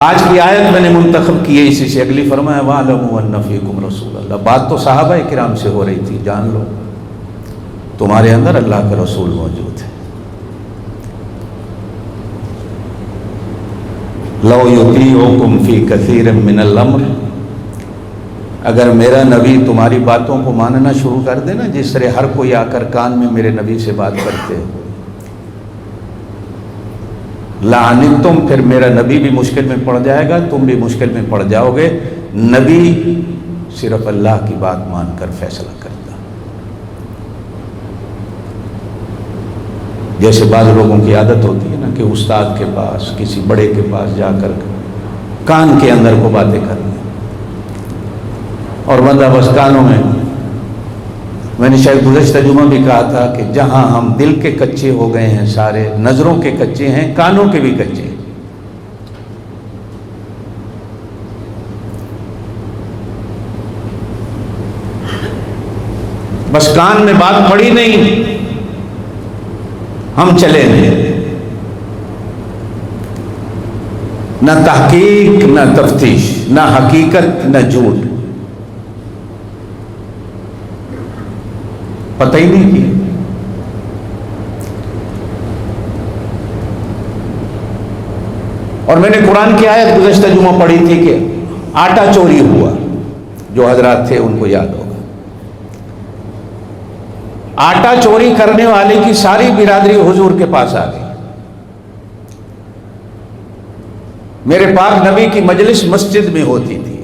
آج کی آیت میں نے منتخب کی ہے اسی سے، اگلی فرمایا وَاعْلَمُوا أَنَّ فِيكُمْ رَسُولَ اللَّهِ۔ بات تو صحابہ کرام سے ہو رہی تھی، جان لو تمہارے اندر اللہ کا رسول موجود ہے۔ لَوْ يُطِيعُكُمْ فِي كَثِيرٍ مِّنَ الْأَمْرِ، اگر میرا نبی تمہاری باتوں کو ماننا شروع کر دے نا، جس طرح ہر کوئی آ کر کان میں میرے نبی سے بات کرتے ہو، لعنتم، پھر میرا نبی بھی مشکل میں پڑ جائے گا، تم بھی مشکل میں پڑ جاؤ گے۔ نبی صرف اللہ کی بات مان کر فیصلہ کرتا، جیسے بعض لوگوں کی عادت ہوتی ہے نا کہ استاد کے پاس، کسی بڑے کے پاس جا کر کان کے اندر کو باتیں کرنا، اور بندہ بس کانوں میں نے شاید گزشتہ جمعہ بھی کہا تھا کہ جہاں ہم دل کے کچے ہو گئے ہیں، سارے نظروں کے کچے ہیں، کانوں کے بھی کچے ہیں۔ بس کان میں بات پڑی نہیں، ہم چلے نہیں، نہ تحقیق نہ تفتیش، نہ حقیقت نہ جھوٹ، پتہ ہی نہیں کیا۔ اور میں نے قرآن کی آیت گزشتہ جمعہ پڑھی تھی کہ آٹا چوری ہوا، جو حضرات تھے ان کو یاد ہوگا۔ آٹا چوری کرنے والے کی ساری برادری حضور کے پاس آ گئی۔ میرے پاک نبی کی مجلس مسجد میں ہوتی تھی،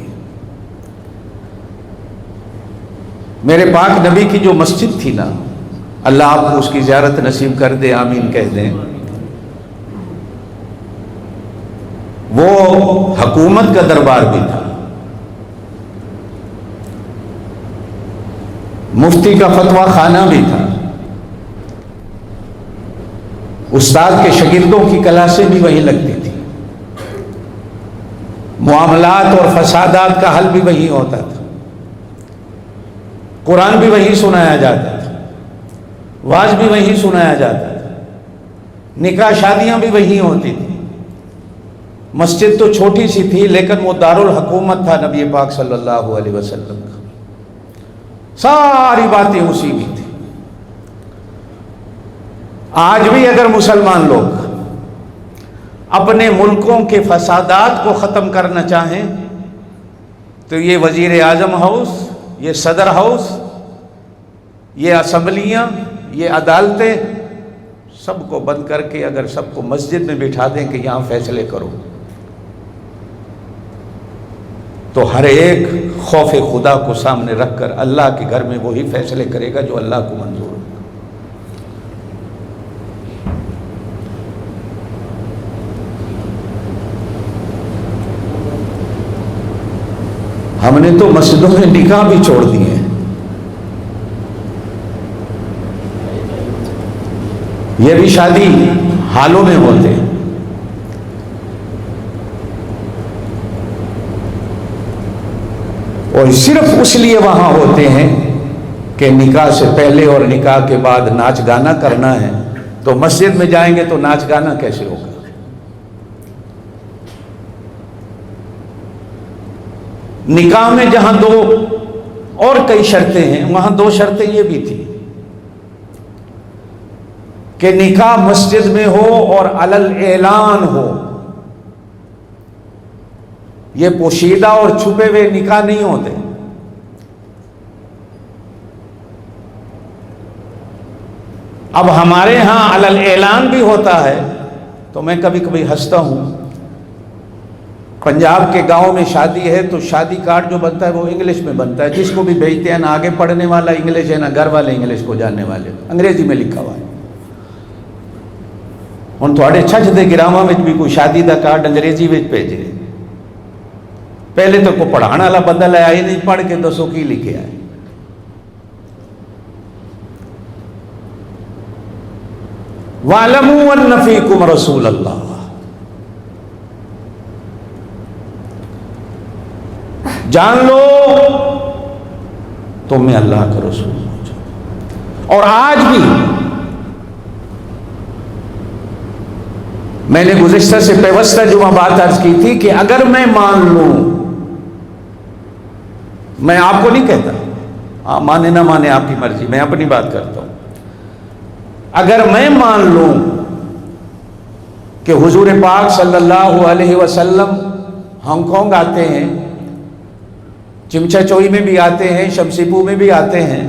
میرے پاک نبی کی جو مسجد تھی نا، اللہ آپ کو اس کی زیارت نصیب کر دے، آمین کہہ دیں۔ وہ حکومت کا دربار بھی تھا، مفتی کا فتویٰ خانہ بھی تھا، استاد کے شاگردوں کی کلاسیں بھی وہیں لگتی تھی، معاملات اور فسادات کا حل بھی وہیں ہوتا تھا، قرآن بھی وہیں سنایا جاتا تھا، واعظ بھی وہیں سنایا جاتا تھا، نکاح شادیاں بھی وہیں ہوتی تھی۔ مسجد تو چھوٹی سی تھی لیکن وہ دارالحکومت تھا نبی پاک صلی اللہ علیہ وسلم کا، ساری باتیں اسی میں تھی۔ آج بھی اگر مسلمان لوگ اپنے ملکوں کے فسادات کو ختم کرنا چاہیں تو یہ وزیر اعظم ہاؤس، یہ صدر ہاؤس، یہ اسمبلیاں، یہ عدالتیں، سب کو بند کر کے اگر سب کو مسجد میں بٹھا دیں کہ یہاں فیصلے کرو، تو ہر ایک خوف خدا کو سامنے رکھ کر اللہ کے گھر میں وہی فیصلے کرے گا جو اللہ کو منظور ہے۔ ہم نے تو مسجدوں میں نکاح بھی چھوڑ دیے ہیں، یہ بھی شادی حالوں میں ہوتے ہیں۔ اور صرف اس لیے وہاں ہوتے ہیں کہ نکاح سے پہلے اور نکاح کے بعد ناچ گانا کرنا ہے، تو مسجد میں جائیں گے تو ناچ گانا کیسے ہوگا؟ نکاح میں جہاں دو اور کئی شرطیں ہیں، وہاں دو شرطیں یہ بھی تھی کہ نکاح مسجد میں ہو اور علل اعلان ہو، یہ پوشیدہ اور چھپے ہوئے نکاح نہیں ہوتے۔ اب ہمارے ہاں علل اعلان بھی ہوتا ہے، تو میں کبھی کبھی ہنستا ہوں، پنجاب کے گاؤں میں شادی ہے تو شادی کارڈ جو بنتا ہے وہ انگلش میں بنتا ہے، جس کو بھی بھیجتے ہیں نہ آگے پڑھنے والا انگلش ہے نہ گھر والے انگلش کو جاننے والے، انگریزی میں لکھا ہوا ہے۔ ہن تھوڑے چھچ دے گراواں وچ بھی کوئی شادی دا کارڈ انگریزی وچ بھیجے، پہلے تو کوئی پڑھانے والا بندہ لے آئی نہیں، پڑھ کے دسو کی لکھے آئے۔ وَاعْلَمُوا أَنَّ فِيكُمْ رَسُولَ اللَّهِ، جان لو تم میں اللہ کا رسول موجود۔ اور آج بھی میں نے گزشتہ سے پیوستہ جمعہ بات عرض کی تھی کہ اگر میں مان لوں، میں آپ کو نہیں کہتا، ہاں مانے نہ مانے آپ کی مرضی، میں اپنی بات کرتا ہوں، اگر میں مان لوں کہ حضور پاک صلی اللہ علیہ وسلم ہانگ کانگ آتے ہیں، چمچا چوئی میں بھی آتے ہیں، شمسی پو میں بھی آتے ہیں،